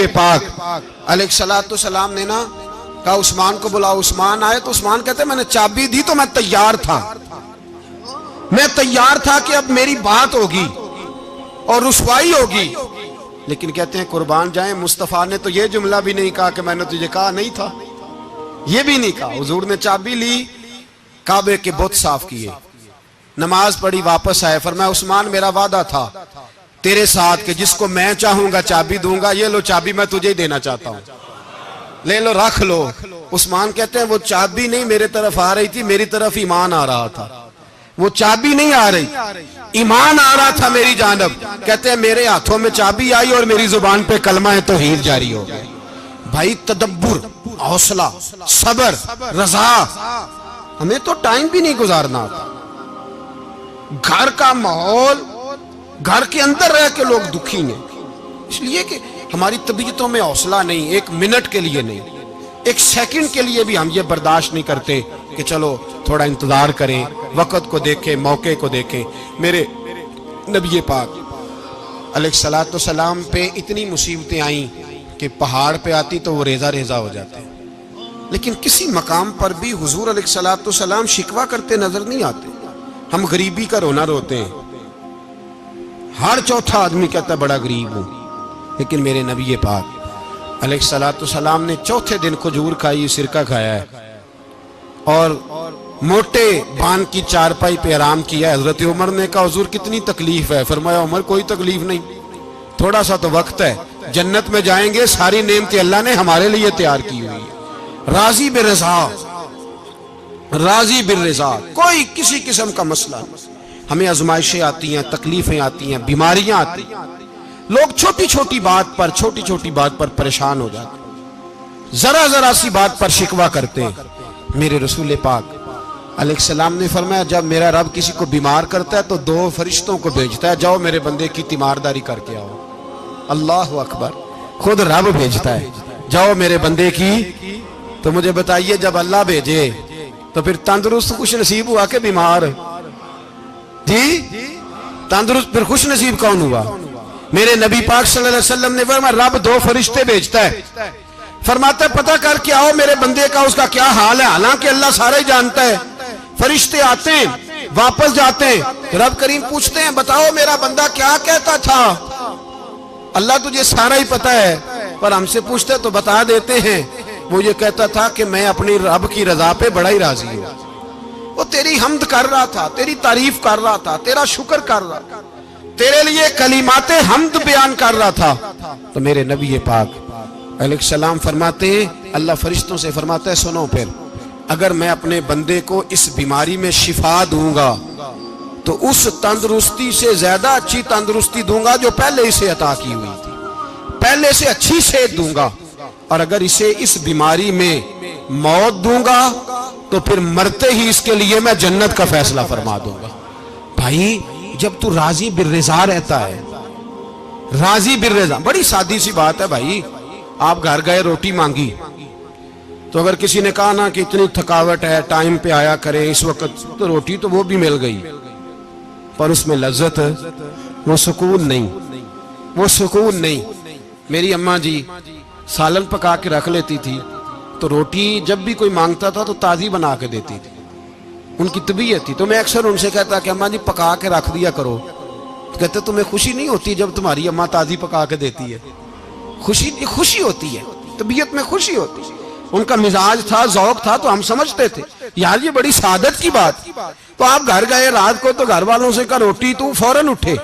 نبی پاک علیہ السلام نے نا کہا عثمان کو بلاؤ. عثمان آئے تو عثمان کہتے میں نے چابی دی تو میں تیار تھا, میں تیار تھا کہ اب میری بات ہوگی اور رسوائی ہوگی. لیکن کہتے ہیں قربان جائیں مصطفیٰ نے تو یہ جملہ بھی نہیں کہا کہ میں نے تجھے کہا نہیں تھا, یہ بھی نہیں کہا. حضور نے چابی لی, کعبے کے بت صاف کیے, نماز پڑھی, واپس آئے. فرمایا عثمان میرا وعدہ تھا تیرے ساتھ کہ جس کو میں چاہوں گا چابی دوں گا, یہ لو چابی میں تجھے ہی دینا چاہتا ہوں, لے لو رکھ لو. عثمان کہتے ہیں وہ چابی نہیں میرے طرف آ رہی تھی, میری طرف ایمان آ رہا تھا. وہ چابی نہیں آ رہی, ایمان آ رہا تھا میری جانب. کہتے ہیں میرے ہاتھوں میں چابی آئی اور میری زبان پہ کلمہ توحید جاری ہو گئی. بھائی تدبر, حوصلہ, صبر, رضا, ہمیں تو ٹائم بھی نہیں گزارنا تھا. گھر کا ماحول, گھر کے اندر رہ کے لوگ دکھی ہیں, اس لیے کہ ہماری طبیعتوں میں حوصلہ نہیں, ایک منٹ کے لیے نہیں, ایک سیکنڈ کے لیے بھی ہم یہ برداشت نہیں کرتے کہ چلو تھوڑا انتظار کریں, وقت کو دیکھیں, موقع کو دیکھیں. میرے نبی پاک علیہ السلام پہ اتنی مصیبتیں آئیں کہ پہاڑ پہ آتی تو وہ ریزہ ریزہ ہو جاتے, لیکن کسی مقام پر بھی حضور علیہ السلام شکوہ کرتے نظر نہیں آتے. ہم غریبی کا رونا روتے ہیں, ہر چوتھا آدمی کہتا ہے بڑا غریب ہوں, لیکن میرے نبی پاک علیہ السلام نے چوتھے دن کھجور کھائی, سرکہ کھایا ہے اور موٹے بان کی چارپائی پہ آرام کیا ہے. حضرت عمر نے کہا حضور کتنی تکلیف ہے؟ فرمایا عمر کوئی تکلیف نہیں, تھوڑا سا تو وقت ہے, جنت میں جائیں گے, ساری نعمتیں اللہ نے ہمارے لیے تیار کی ہوئی ہے. راضی بالرضا, راضی بالرضا, کوئی کسی قسم کا مسئلہ نہیں. ہمیں آزمائشیں آتی ہیں, تکلیفیں آتی ہیں, بیماریاں آتی ہیں, لوگ چھوٹی چھوٹی بات پر پریشان ہو جاتے ہیں, ذرا ذرا سی بات پر شکوہ کرتے ہیں. میرے رسول پاک علیہ السلام نے فرمایا جب میرا رب کسی کو بیمار کرتا ہے تو 2 فرشتوں کو بھیجتا ہے, جاؤ میرے بندے کی تیمارداری کر کے آؤ. اللہ اکبر, خود رب بھیجتا ہے, جاؤ میرے بندے کی. تو مجھے بتائیے جب اللہ بھیجے تو پھر تندرست خوش نصیب ہوا کہ بیمار؟ جی تندرست پھر خوش نصیب کون ہوا؟ میرے نبی پاک صلی اللہ علیہ وسلم نے فرمایا رب 2 فرشتے بھیجتا ہے, فرماتا ہے پتہ کر کے آؤ میرے بندے کا اس کا کیا حال ہے. حالانکہ اللہ سارا ہی جانتا ہے. فرشتے آتے ہیں, واپس جاتے ہیں, رب کریم پوچھتے ہیں بتاؤ میرا بندہ کیا کہتا تھا؟ اللہ تجھے سارا ہی پتہ ہے, پر ہم سے پوچھتے تو بتا دیتے ہیں. وہ یہ کہتا تھا کہ میں اپنی رب کی رضا پہ بڑا ہی راضی ہوں. وہ تیری حمد کر رہا تھا, تیری تعریف کر رہا تھا, تیرا شکر کر رہا تھا, تیرے لیے کلمات حمد بیان کر رہا تھا. تو میرے نبی پاک علیہ السلام فرماتے ہیں, اللہ فرشتوں سے فرماتا ہے سنو پھر اگر میں اپنے بندے کو اس بیماری میں شفا دوں گا تو اس تندرستی سے زیادہ اچھی تندرستی دوں گا جو پہلے اسے عطا کی ہوئی تھی, پہلے سے اچھی صحت دوں گا. اور اگر اسے اس بیماری میں موت دوں گا تو پھر مرتے ہی اس کے لیے میں جنت کا فیصلہ فرما دوں گا. بھائی جب تو راضی بالرضا رہتا ہے, راضی بالرضا, بڑی سادی سی بات ہے بھائی. آپ گھر گئے روٹی مانگی تو اگر کسی نے کہا نا کہ اتنی تھکاوٹ ہے ٹائم پہ آیا کریں اس وقت, تو روٹی تو وہ بھی مل گئی پر اس میں لذت, وہ سکون نہیں, وہ سکون نہیں. میری اماں جی سالن پکا کے رکھ لیتی تھی تو روٹی جب بھی کوئی مانگتا تھا تو تازی بنا کے دیتی تھی, ان کی طبیعت تھی. تو میں اکثر ان سے کہتا کہ اماں جی پکا کے رکھ دیا کرو. کہتے تمہیں خوشی نہیں ہوتی جب تمہاری اماں تازی پکا کے دیتی ہے؟ خوشی ہوتی ہے, طبیعت میں خوشی ہوتی ہے. ان کا مزاج تھا, ذوق تھا, تو ہم سمجھتے تھے یار یہ بڑی سعادت کی بات. تو آپ گھر گئے رات کو تو گھر والوں سے کہا روٹی, تو فوراً اٹھے,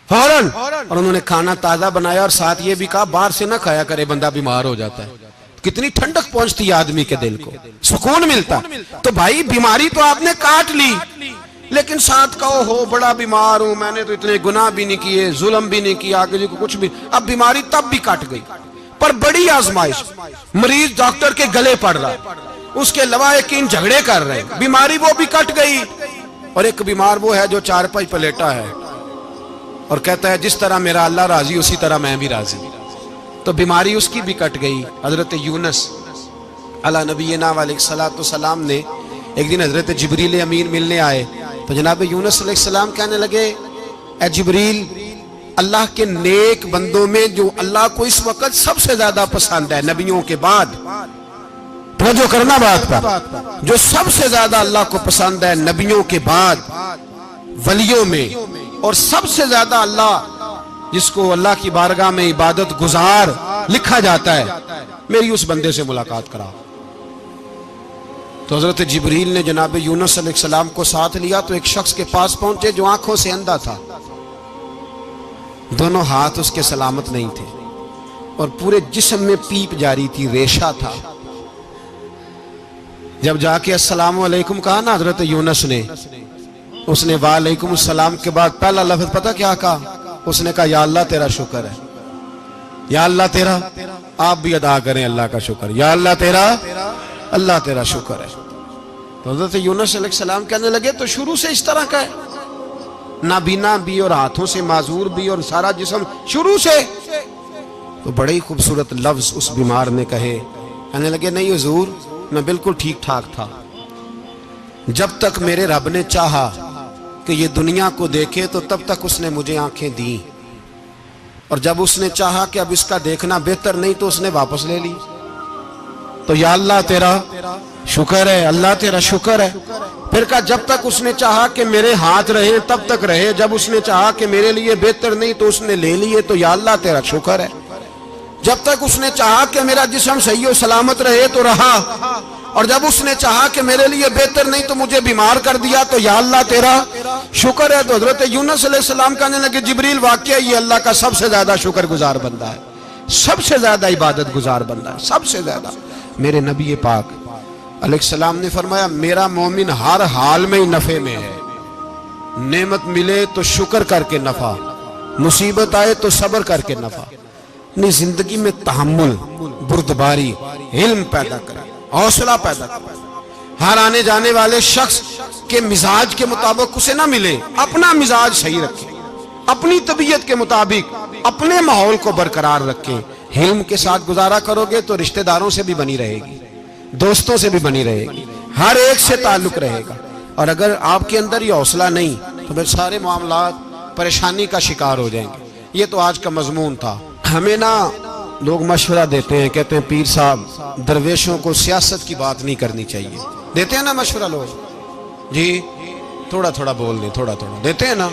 فوراً. اور انہوں نے کھانا تازہ بنایا اور ساتھ یہ بھی کہا باہر سے نہ کھایا کرے, بندہ بیمار ہو جاتا ہے. کتنی ٹھنڈک پہنچتی ہے آدمی کے دل کو, سکون ملتا. تو بھائی بیماری تو آپ نے کاٹ لی, لیکن ساتھ کہو ہو بڑا بیمار ہوں, میں نے تو اتنے گناہ بھی نہیں کیے, ظلم بھی نہیں کیا, کسی کو کچھ بھی. اب بیماری تب بھی کٹ گئی, پر بڑی آزمائش, مریض ڈاکٹر کے گلے پڑ رہا, اس کے لواحقین جھگڑے کر رہے, بیماری وہ بھی کٹ گئی. اور ایک بیمار وہ ہے جو چارپائی پہ لیٹا ہے اور کہتا ہے جس طرح میرا اللہ راضی اسی طرح میں بھی راضی. تو بیماری اس کی بھی کٹ گئی. حضرت یونس علی نبینا علیہ السلام نے ایک دن حضرت جبریل امین ملنے آئے تو جناب یونس علیہ السلام کہنے لگے اے جبریل اللہ کے نیک بندوں میں جو اللہ کو اس وقت سب سے زیادہ پسند ہے نبیوں کے بعد، توجہ کرنا بات پر، جو سب سے زیادہ اللہ کو پسند ہے نبیوں کے بعد ولیوں میں، اور سب سے زیادہ اللہ جس کو اللہ کی بارگاہ میں عبادت گزار لکھا جاتا ہے، میری اس بندے سے ملاقات کرا۔ تو حضرت جبریل نے جناب یونس علیہ السلام کو ساتھ لیا تو ایک شخص کے پاس پہنچے جو آنکھوں سے اندھا تھا، دونوں ہاتھ اس کے سلامت نہیں تھے اور پورے جسم میں پیپ جاری تھی، ریشہ تھا۔ جب جا کے السلام علیکم کہا نا حضرت یونس نے، اس نے وعلیکم السلام کے بعد پہلا لفظ پتہ کیا کہا؟ اس نے کہا یا اللہ تیرا شکر ہے، یا اللہ تیرا، آپ بھی ادا کریں اللہ کا شکر، یا اللہ تیرا، اللہ تیرا شکر ہے۔ تو حضرت یونس علیہ السلام کہنے لگے تو شروع سے اس طرح کا ہے، نابینا بھی اور ہاتھوں سے معذور بھی اور سارا جسم شروع سے؟ تو بڑے ہی خوبصورت لفظ اس بیمار نے کہے، کہنے لگے نہیں حضور میں بالکل ٹھیک ٹھاک تھا، جب تک میرے رب نے چاہا کہ یہ دنیا کو دیکھے تو تب تک اس نے مجھے آنکھیں دیں، اور جب اس نے چاہا کہ اب اس کا دیکھنا بہتر نہیں تو اس نے واپس لے لی۔ تو یا اللہ تیرا شکر ہے، اللہ تیرا شکر ہے۔ پھر کہا جب تک اس نے چاہا کہ میرے ہاتھ رہے تب تک رہے، جب اس نے چاہا کہ میرے لیے بہتر نہیں تو اس نے لے لیے، تو یا اللہ تیرا شکر ہے۔ جب تک اس نے چاہا کہ میرا جسم صحیح و سلامت رہے تو رہا، اور جب اس نے چاہا کہ میرے لیے بہتر نہیں تو مجھے بیمار کر دیا، تو یا اللہ تیرا شکر ہے۔ تو حضرت یونس علیہ السلام کہنے لگے جبریل واقعہ یہ اللہ کا سب سے زیادہ شکر گزار بندہ ہے، سب سے زیادہ عبادت گزار بندہ ہے، سب سے زیادہ۔ میرے نبی پاک علیہ السلام نے فرمایا میرا مومن ہر حال میں ہی نفع میں ہے، نعمت ملے تو شکر کر کے نفع، مصیبت آئے تو صبر کر کے نفع، اپنی زندگی میں تحمل، بردباری، علم پیدا کرے، حوصلہ پیدا کرے۔ ہر آنے جانے والے شخص کے مزاج کے مطابق اسے نہ ملے، اپنا مزاج صحیح رکھے، اپنی طبیعت کے مطابق اپنے ماحول کو برقرار رکھے۔ علم کے ساتھ گزارا کرو گے تو رشتہ داروں سے بھی بنی رہے گی، دوستوں سے بھی بنی رہے گی، ہر ایک سے تعلق رہے گا۔ اور اگر آپ کے اندر یہ حوصلہ نہیں تو پھر سارے معاملات پریشانی کا شکار ہو جائیں گے۔ یہ تو آج کا مضمون تھا۔ ہمیں نا لوگ مشورہ دیتے ہیں، کہتے ہیں پیر صاحب درویشوں کو سیاست کی بات نہیں کرنی چاہیے، دیتے ہیں نا مشورہ لوگ، جی تھوڑا تھوڑا بول دیں، تھوڑا تھوڑا دیتے ہیں نا۔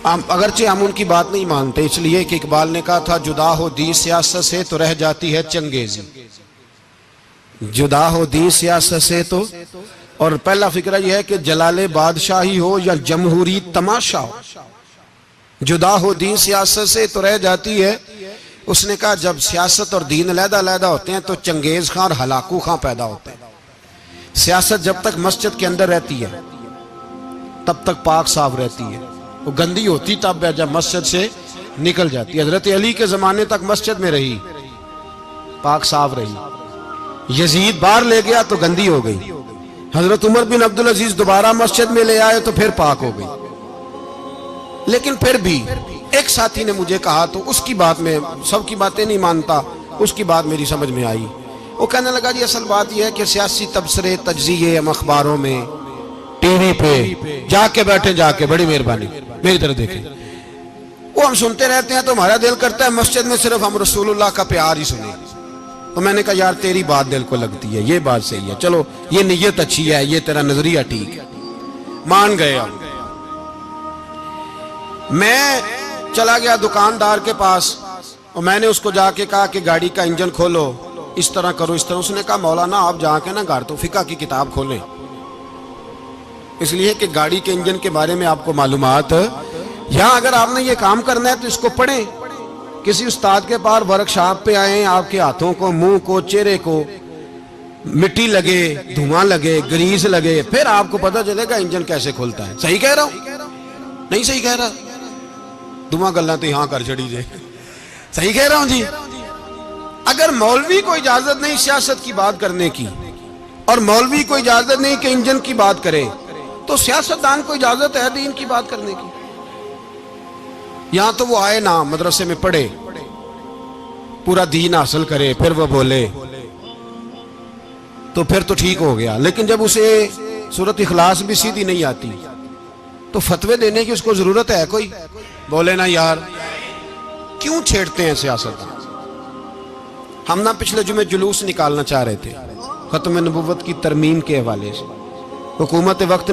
اگرچہ ہم ان کی بات نہیں مانتے، اس لیے کہ اقبال نے کہا تھا جدا ہو دین سیاست سے تو رہ جاتی ہے چنگیزی، جدا ہو دین سیاست سے تو، اور پہلا فکرہ یہ ہے کہ جلال بادشاہی ہو یا جمہوری تماشا ہو، جدا ہو دین سیاست سے تو رہ جاتی ہے۔ اس نے کہا جب سیاست اور دین علیحدہ علیحدہ ہوتے ہیں تو چنگیز خان اور ہلاکو خان پیدا ہوتے ہیں۔ سیاست جب تک مسجد کے اندر رہتی ہے تب تک پاک صاف رہتی ہے، وہ گندی ہوتی تب جب مسجد سے نکل جاتی ہے۔ حضرت علی کے زمانے تک مسجد میں رہی، پاک صاف رہی، یزید باہر لے گیا تو گندی ہو گئی، حضرت عمر بن عبدالعزیز دوبارہ مسجد میں لے آئے تو پھر پاک ہو گئی۔ لیکن پھر بھی ایک ساتھی نے مجھے کہا تو اس کی بات میں، سب کی باتیں نہیں مانتا، اس کی بات میری سمجھ میں آئی۔ وہ کہنے لگا جی اصل بات یہ ہے کہ سیاسی تبصرے تجزیے ہم اخباروں میں ٹی وی پہ جا کے بیٹھے، جا کے بڑی مہربانی میری طرف دیکھیں، وہ ہم سنتے رہتے ہیں تو ہمارا دل کرتا ہے مسجد میں صرف ہم رسول اللہ کا پیار ہی سنیں۔ تو میں نے کہا یار تیری بات دل کو لگتی ہے، یہ بات صحیح ہے، چلو یہ نیت اچھی ہے، یہ تیرا نظریہ ٹھیک ہے، مان گئے ہم۔ میں چلا گیا دکاندار کے پاس اور میں نے اس کو جا کے کہا کہ گاڑی کا انجن کھولو، اس طرح کرو، اس طرح۔ اس نے کہا مولانا آپ جا کے نا گھر تو فقہ کی کتاب کھولیں، اس لیے کہ گاڑی کے انجن کے بارے میں آپ کو معلومات، یہاں اگر آپ نے یہ کام کرنا ہے تو اس کو پڑھیں، کسی استاد کے پاس ورکشاپ پہ آئیں، آپ کے ہاتھوں کو، منہ کو، چہرے کو مٹی لگے، دھواں لگے، گریس لگے، پھر آپ کو پتہ چلے گا انجن کیسے کھلتا ہے۔ صحیح کہہ رہا ہوں؟ نہیں صحیح کہہ رہا؟ دعا گلنا تو یہاں کر چڑی جائے، صحیح کہہ رہا ہوں جی۔ اگر مولوی کو اجازت نہیں سیاست کی بات کرنے کی، اور مولوی کو اجازت نہیں کہ انجن کی بات کرے، تو سیاستدان کو اجازت ہے دین کی بات کرنے کی۔ یہاں تو وہ آئے نا مدرسے میں پڑھے، پورا دین حاصل کرے، پھر وہ بولے تو پھر تو ٹھیک ہو گیا۔ لیکن جب اسے سورۃ اخلاص بھی سیدھی نہیں آتی، تو فتوے دینے کی اس کو ضرورت ہے کوئی؟ بولے نا یار، کیوں چھیڑتے ہیں سیاست؟ ہم نہ پچھلے جمعے جلوس نکالنا چاہ رہے تھے ختم نبوت کی ترمیم کے حوالے سے، حکومت وقت